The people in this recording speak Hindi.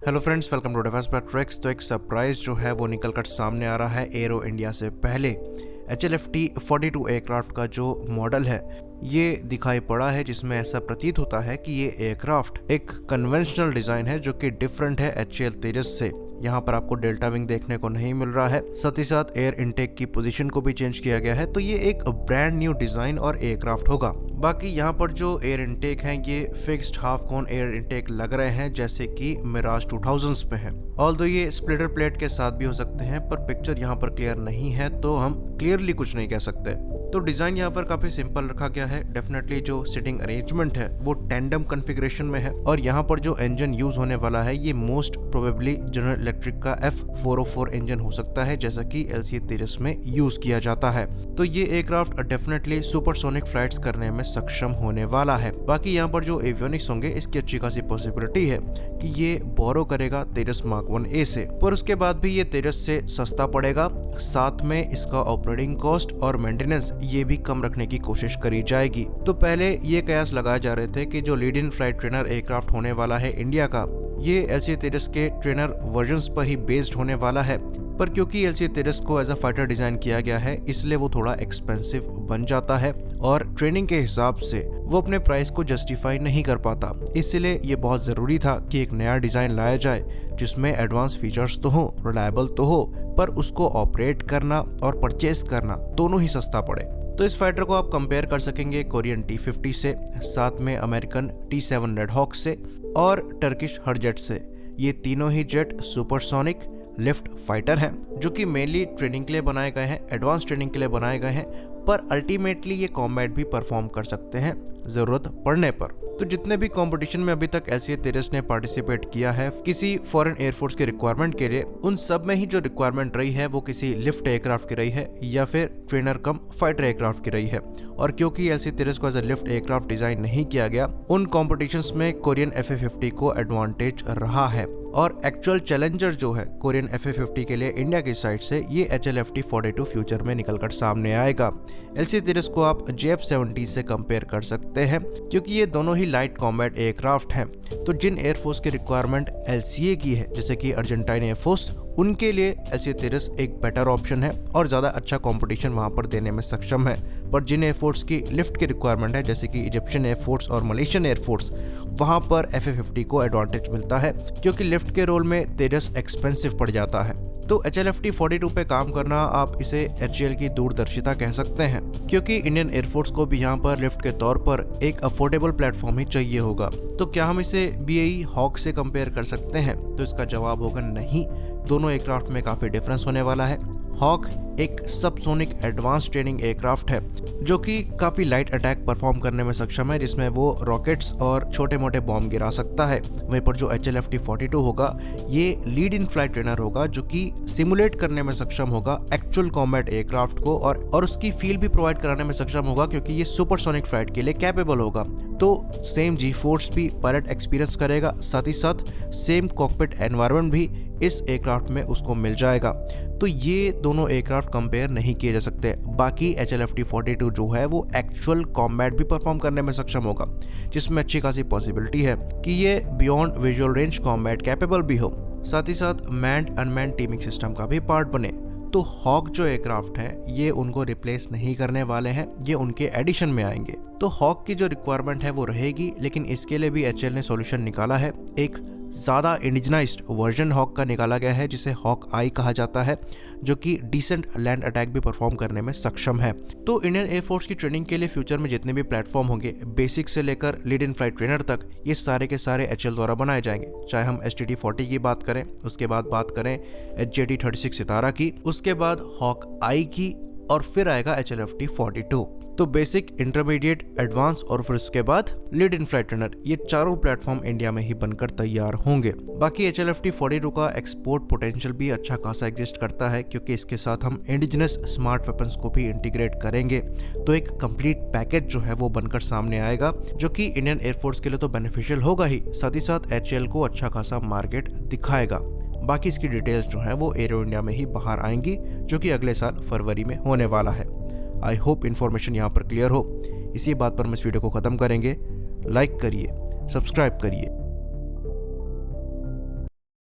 Hello friends, welcome to defence tricks. तो एक सरप्राइज जो है वो निकल कर सामने आ रहा है एरो इंडिया से पहले। HLFT-42 एयरक्राफ्ट का जो मॉडल है ये दिखाई पड़ा है, जिसमें ऐसा प्रतीत होता है कि ये एयरक्राफ्ट एक कन्वेंशनल डिजाइन है जो कि डिफरेंट है HAL तेजस से। यहाँ पर आपको डेल्टा विंग देखने को नहीं मिल रहा है, साथ ही साथ एयर इनटेक की पोजीशन को भी चेंज किया गया है। तो ये एक ब्रांड न्यू डिजाइन और एयरक्राफ्ट होगा। बाकी यहाँ पर जो एयर इनटेक हैं ये फिक्स्ड हाफ कोन एयर इनटेक लग रहे हैं, जैसे कि मिराज 2000s पे है। ऑल्दो ये स्प्लिटर प्लेट के साथ भी हो सकते हैं, पर पिक्चर यहाँ पर क्लियर नहीं है तो हम क्लियरली कुछ नहीं कह सकते। तो डिजाइन यहाँ पर काफी सिंपल रखा गया है। डेफिनेटली जो सीटिंग अरेंजमेंट है वो टेंडम कॉन्फ़िगरेशन में है, और यहाँ पर जो इंजन यूज होने वाला है ये मोस्ट प्रोबेबली जनरल इलेक्ट्रिक का F404 इंजन हो सकता है, जैसा कि LCA तेजस में यूज किया जाता है। तो ये एयरक्राफ्ट डेफिनेटली सुपरसोनिक फ्लाइट्स करने में सक्षम होने वाला है। बाकी यहाँ पर जो एवियोनिक्स होंगे इसकी अच्छी खासी पॉसिबिलिटी है कि ये बोरो करेगा तेजस मार्क 1A से, पर उसके बाद भी ये तेजस से सस्ता पड़ेगा। साथ में इसका ऑपरेटिंग कॉस्ट और मेंटेनेंस ये भी कम रखने की कोशिश करी जाएगी। तो पहले ये कयास लगाए जा रहे थे कि जो lead in flight trainer aircraft होने वाला है इंडिया का, ये LCA तेजस के ट्रेनर वर्जन्स पर ही बेस्ड होने वाला है। पर क्योंकि LCA तेजस को एज अ फाइटर डिजाइन किया गया है, इसलिए वो थोड़ा एक्सपेंसिव बन जाता है और ट्रेनिंग के हिसाब से वो अपने प्राइस को जस्टिफाई नहीं कर पाता। इसलिए ये बहुत जरूरी था कि एक नया डिजाइन लाया जाए जिसमें एडवांस फीचर्स तो हो, रिलायबल तो हो, पर उसको ऑपरेट करना और परचेज करना दोनों ही सस्ता पड़े। तो इस फाइटर को आप कंपेयर कर सकेंगे कोरियन T-50 से, साथ में अमेरिकन T-7 रेड हॉक से और टर्किश हरजेट से। ये तीनों ही जेट सुपरसोनिक लिफ्ट फाइटर हैं जो कि मेनली ट्रेनिंग के लिए बनाए गए हैं, एडवांस ट्रेनिंग के लिए बनाए गए हैं, पर अल्टीमेटली ये कॉम्बैट भी परफॉर्म कर सकते हैं जरूरत पड़ने पर। तो जितने भी कंपटीशन में अभी तक LCA तेजस ने पार्टिसिपेट किया है किसी फॉरेन एयरफोर्स के रिक्वायरमेंट के लिए, उन सब में ही जो रिक्वायरमेंट रही है वो किसी लिफ्ट एयरक्राफ्ट की रही है या फिर ट्रेनर कम फाइटर एयरक्राफ्ट की रही है। और क्योंकि LCA तेजस को as a lift aircraft design नहीं किया गया, उन कॉम्पिटिशन्स में कोरियन FA-50 को एडवांटेज रहा है। और एक्चुअल चैलेंजर जो है कोरियन FA-50 के लिए इंडिया की साइड से, ये HLFT-42 फ्यूचर में निकलकर सामने आएगा। LCA तेजस को आप JF-70 से कंपेयर कर सकते हैं, क्योंकि ये दोनों ही लाइट कॉम्बैट एयरक्राफ्ट हैं। तो जिन एयरफोर्स की रिक्वायरमेंट LCA की है, जैसे कि अर्जेंटाइन एयरफोर्स, उनके लिए LCA तेजस एक बेटर ऑप्शन है और ज़्यादा अच्छा कंपटीशन वहाँ पर देने में सक्षम है। पर जिन एयरफोर्स की लिफ्ट की रिक्वायरमेंट है, जैसे कि इजिप्शियन एयरफोर्स और मलेशियन एयरफोर्स, वहाँ पर FA-50 को एडवांटेज मिलता है, क्योंकि लिफ्ट के रोल में तेजस एक्सपेंसिव पड़ जाता है। तो HLFT-42 पे काम करना, आप इसे HAL की दूरदर्शिता कह सकते हैं, क्योंकि इंडियन एयरफोर्स को भी यहाँ पर लिफ्ट के तौर पर एक अफोर्डेबल प्लेटफॉर्म ही चाहिए होगा। तो क्या हम इसे BAE हॉक से कंपेयर कर सकते हैं? तो इसका जवाब होगा नहीं। दोनों एयरक्राफ्ट में काफी डिफरेंस होने वाला है। हॉक एक सबसोनिक एडवांस ट्रेनिंग एयरक्राफ्ट है जो कि काफी लाइट अटैक परफॉर्म करने में सक्षम है, जिसमें वो रॉकेट्स और छोटे मोटे बॉम्ब गिरा सकता है। वहीं पर जो HLFT-42 होगा ये लीड इन फ्लाइट ट्रेनर होगा, जो कि सिमुलेट करने में सक्षम होगा एक्चुअल कॉम्बैट एयरक्राफ्ट को और उसकी फील भी प्रोवाइड कराने में सक्षम होगा, क्योंकि ये सुपरसोनिक फ्लाइट के लिए कैपेबल होगा। तो सेम जी फोर्स भी पायलट एक्सपीरियंस करेगा, साथ ही साथ सेम कॉकपिट एनवायरनमेंट भी इस एयरक्राफ्ट में उसको मिल जाएगा। तो ये दोनों एयरक्राफ्ट कंपेयर नहीं किए जा सकते। बाकी HLFT-42 जो है वो एक्चुअल कॉम्बैट भी परफॉर्म करने में सक्षम होगा, जिसमें अच्छी खासी पॉसिबिलिटी है कि ये beyond visual range combat capable भी हो, साथ ही साथ मैन्ड अनमैन्ड टीमिंग सिस्टम का भी पार्ट बने। तो हॉक जो एयरक्राफ्ट है ये उनको रिप्लेस नहीं करने वाले हैं, ये उनके एडिशन में आएंगे। तो हॉक की जो रिक्वायरमेंट है वो रहेगी, लेकिन इसके लिए भी HAL ने सॉल्यूशन निकाला है। एक ज़्यादा इंडिजनाइज्ड वर्जन हॉक का निकाला गया है, जिसे हॉक आई कहा जाता है, जो कि डिसेंट लैंड अटैक भी परफॉर्म करने में सक्षम है। तो इंडियन एयरफोर्स की ट्रेनिंग के लिए फ्यूचर में जितने भी प्लेटफॉर्म होंगे, बेसिक से लेकर लीड इन फ्लाइट ट्रेनर तक, ये सारे के सारे HAL द्वारा बनाए जाएंगे। चाहे हम STT-40 की बात करें, उसके बाद बात करें HJT-36 सितारा की, उसके बाद हॉक आई की, और फिर आएगा HLFT-42। तो बेसिक, इंटरमीडिएट, एडवांस और फिर उसके बाद लीड इन फ्लाइट ट्रेनर, ये चारों प्लेटफॉर्म इंडिया में ही बनकर तैयार होंगे। बाकी HLFT-42 का एक्सपोर्ट पोटेंशियल भी अच्छा खासा एग्जिस्ट करता है, क्योंकि इसके साथ हम इंडिजिनस स्मार्ट वेपन्स को भी इंटीग्रेट करेंगे। तो एक कंप्लीट पैकेज जो है वो बनकर सामने आएगा, जो कि इंडियन एयरफोर्स के लिए तो बेनिफिशियल होगा ही, साथ ही साथ HAL को अच्छा खासा मार्केट दिखाएगा। बाकी इसकी डिटेल्स जो है वो एरो इंडिया में ही बाहर आएंगी, जो कि अगले साल फरवरी में होने वाला है। आई होप इन्फॉर्मेशन यहाँ पर क्लियर हो। इसी बात पर हम इस वीडियो को ख़त्म करेंगे। लाइक करिए, सब्सक्राइब करिए।